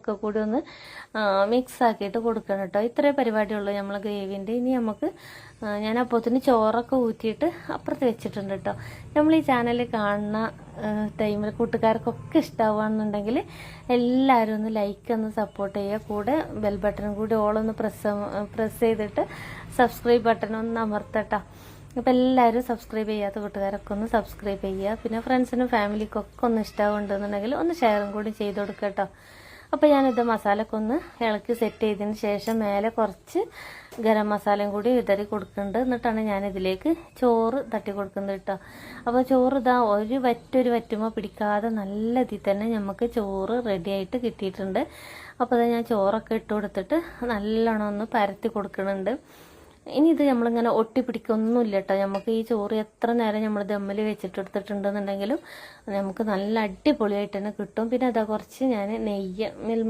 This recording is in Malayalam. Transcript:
ഒക്കെ കൂടി ഒന്ന് മിക്സ് ആക്കിയിട്ട് കൊടുക്കണം കേട്ടോ. ഇത്രേ പരിപാടിയുള്ളൂ നമ്മൾ ഗ്രേവിൻ്റെ. ഇനി നമുക്ക് ഞാൻ അപ്പോഴത്തേന് ചോറൊക്കെ ഊറ്റിയിട്ട് അപ്പുറത്ത് വെച്ചിട്ടുണ്ട് കേട്ടോ. നമ്മൾ ഈ ചാനൽ കാണുന്ന ടൈമിൽ കൂട്ടുകാർക്കൊക്കെ ഇഷ്ടമാവുകയാണെന്നുണ്ടെങ്കിൽ എല്ലാവരും ഒന്ന് ലൈക്ക് ഒന്ന് സപ്പോർട്ട് ചെയ്യുക. കൂടെ ബെൽ ബട്ടണും കൂടി ഓളൊന്ന് പ്രസ് ചെയ്തിട്ട് സബ്സ്ക്രൈബ് ബട്ടൺ ഒന്ന് അമർത്തട്ടോ. അപ്പോൾ എല്ലാവരും സബ്സ്ക്രൈബ് ചെയ്യാത്ത കൂട്ടുകാരൊക്കെ ഒന്ന് സബ്സ്ക്രൈബ് ചെയ്യുക. പിന്നെ ഫ്രണ്ട്സിനും ഫാമിലിക്കൊക്കെ ഒന്ന് ഇഷ്ടമുണ്ടെന്നുണ്ടെങ്കിൽ ഒന്ന് ഷെയറും കൂടി ചെയ്ത് കൊടുക്കുക കേട്ടോ. അപ്പോൾ ഞാനിത് മസാലയൊക്കെ ഒന്ന് ഇളക്കി സെറ്റ് ചെയ്തതിന് ശേഷം മേലെ കുറച്ച് ഗരം മസാലയും കൂടി വിതറി കൊടുക്കുന്നുണ്ട്. എന്നിട്ടാണ് ഞാനിതിലേക്ക് ചോറ് തട്ടി കൊടുക്കുന്നത് കേട്ടോ. അപ്പോൾ ചോറ് ഇതാ ഒരു വറ്റുമ്പോൾ പിടിക്കാതെ നല്ല ഇതിൽ തന്നെ നമുക്ക് ചോറ് റെഡി ആയിട്ട് കിട്ടിയിട്ടുണ്ട്. അപ്പോൾ അത് ഞാൻ ചോറൊക്കെ ഇട്ട് കൊടുത്തിട്ട് നല്ലോണം ഒന്ന് പരത്തി കൊടുക്കുന്നുണ്ട്. ഇനി ഇത് നമ്മളിങ്ങനെ ഒട്ടിപ്പിടിക്കൊന്നുമില്ല കേട്ടോ. നമുക്ക് ഈ ചോറ് എത്ര നേരം നമ്മൾ ദമ്മിൽ വെച്ചിട്ടെടുത്തിട്ടുണ്ടെന്നുണ്ടെങ്കിലും നമുക്ക് നല്ല അടിപൊളിയായിട്ട് തന്നെ കിട്ടും. പിന്നെ അതാ കുറച്ച് ഞാൻ നെയ്യ്